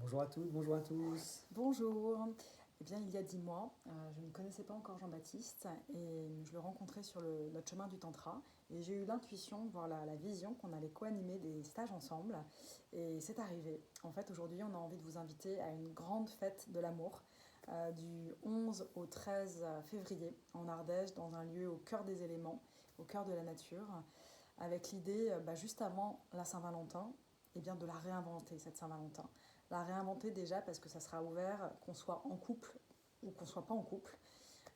Bonjour à toutes, bonjour à tous. Bonjour. Eh bien, il y a 10 mois, je ne connaissais pas encore Jean-Baptiste et je le rencontrais sur notre chemin du Tantra. Et j'ai eu l'intuition, voire la vision qu'on allait co-animer des stages ensemble. Et c'est arrivé. En fait, aujourd'hui, on a envie de vous inviter à une grande fête de l'amour du 11 au 13 février en Ardèche, dans un lieu au cœur des éléments, au cœur de la nature, avec l'idée, juste avant la Saint-Valentin, eh bien, de la réinventer, cette Saint-Valentin. La réinventer déjà parce que ça sera ouvert, qu'on soit en couple ou qu'on soit pas en couple.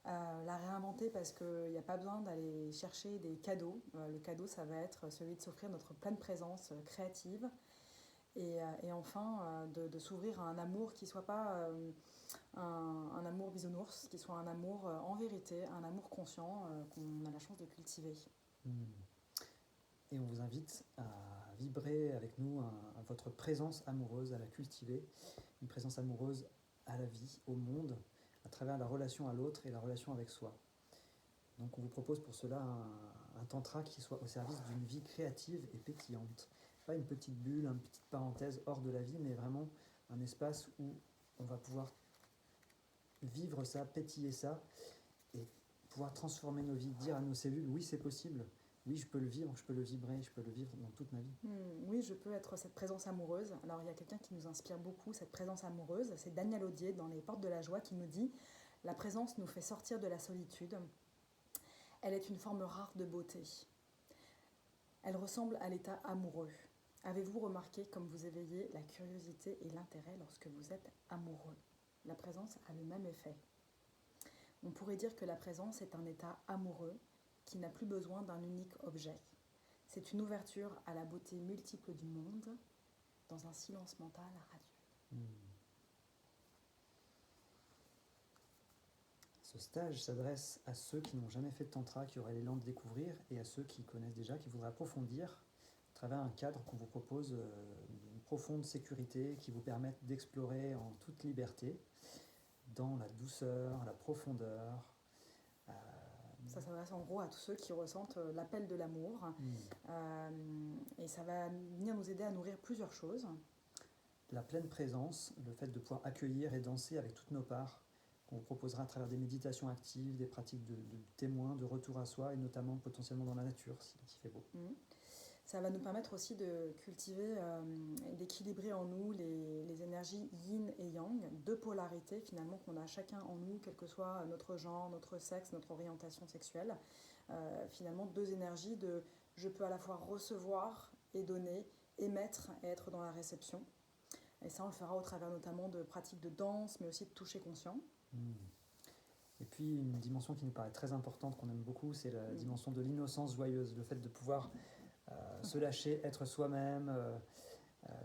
La réinventer parce qu'il n'y a pas besoin d'aller chercher des cadeaux. Le cadeau, ça va être celui de s'offrir notre pleine présence créative. Et enfin, de s'ouvrir à un amour qui ne soit pas un amour bisounours, qui soit un amour en vérité, un amour conscient qu'on a la chance de cultiver. Et on vous invite à vibrer avec nous à votre présence amoureuse, à la cultiver, une présence amoureuse à la vie, au monde, à travers la relation à l'autre et la relation avec soi. Donc on vous propose pour cela un tantra qui soit au service d'une vie créative et pétillante. Pas une petite bulle, une petite parenthèse hors de la vie, mais vraiment un espace où on va pouvoir vivre ça, pétiller ça, et pouvoir transformer nos vies, dire à nos cellules, oui c'est possible, oui je peux le vivre, je peux le vibrer, je peux le vivre dans toute ma vie. Oui, je peux être cette présence amoureuse. Alors il y a quelqu'un qui nous inspire beaucoup, cette présence amoureuse, c'est Daniel Audier dans Les Portes de la Joie qui nous dit « La présence nous fait sortir de la solitude. Elle est une forme rare de beauté. Elle ressemble à l'état amoureux. Avez-vous remarqué comme vous éveillez la curiosité et l'intérêt lorsque vous êtes amoureux? La présence a le même effet. On pourrait dire que la présence est un état amoureux qui n'a plus besoin d'un unique objet. C'est une ouverture à la beauté multiple du monde dans un silence mental radieux. Ce stage s'adresse à ceux qui n'ont jamais fait de tantra, qui auraient l'élan de découvrir, et à ceux qui connaissent déjà, qui voudraient approfondir à travers un cadre qu'on vous propose d'une profonde sécurité, qui vous permette d'explorer en toute liberté, dans la douceur, la profondeur. Ça s'adresse en gros à tous ceux qui ressentent l'appel de l'amour. Et ça va venir nous aider à nourrir plusieurs choses. La pleine présence, le fait de pouvoir accueillir et danser avec toutes nos parts, qu'on vous proposera à travers des méditations actives, des pratiques de témoins, de retour à soi, et notamment potentiellement dans la nature, s'il fait beau. Ça va nous permettre aussi de cultiver et d'équilibrer en nous les énergies yin et yang, deux polarités finalement qu'on a chacun en nous, quel que soit notre genre, notre sexe, notre orientation sexuelle. Finalement, deux énergies de je peux à la fois recevoir et donner, émettre et être dans la réception. Et ça, on le fera au travers notamment de pratiques de danse, mais aussi de toucher conscient. Et puis une dimension qui nous paraît très importante, qu'on aime beaucoup, c'est la dimension de l'innocence joyeuse, le fait de pouvoir se lâcher, être soi-même,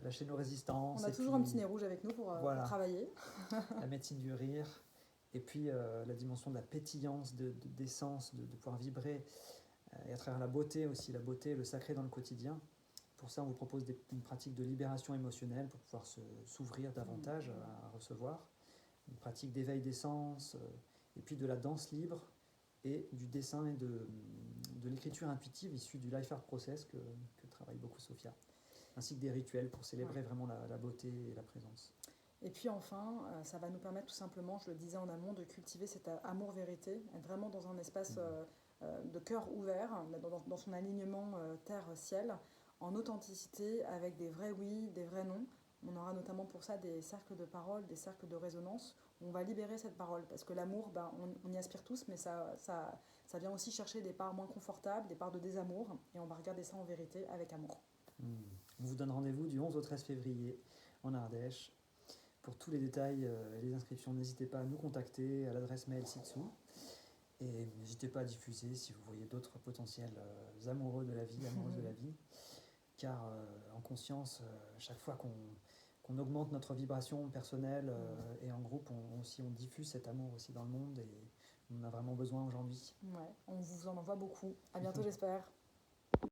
lâcher nos résistances. On a toujours un petit nez rouge avec nous pour travailler. La médecine du rire, et puis la dimension de la pétillance, d'essence, de pouvoir vibrer, et à travers la beauté aussi, la beauté, le sacré dans le quotidien. Pour ça, on vous propose une pratique de libération émotionnelle pour pouvoir s'ouvrir davantage à recevoir, une pratique d'éveil des sens, et puis de la danse libre, et du dessin et de l'écriture intuitive issue du Life Art Process que travaille beaucoup Sophia, ainsi que des rituels pour célébrer vraiment la beauté et la présence. Et puis enfin, ça va nous permettre tout simplement, je le disais en amont, de cultiver cet amour-vérité, être vraiment dans un espace de cœur ouvert, dans son alignement terre-ciel, en authenticité, avec des vrais oui, des vrais non. On aura notamment pour ça des cercles de parole, des cercles de résonance, où on va libérer cette parole. Parce que l'amour, on y aspire tous, mais ça vient aussi chercher des parts moins confortables, des parts de désamour, et on va regarder ça en vérité avec amour. On vous donne rendez-vous du 11 au 13 février en Ardèche. Pour tous les détails et les inscriptions, n'hésitez pas à nous contacter à l'adresse mail ci-dessous. Et n'hésitez pas à diffuser si vous voyez d'autres potentiels amoureux de la vie, amoureuses de la vie. Car en conscience, chaque fois qu'on augmente notre vibration personnelle et en groupe, on diffuse cet amour aussi dans le monde, et on en a vraiment besoin aujourd'hui. Ouais, on vous en envoie beaucoup. À bientôt, j'espère.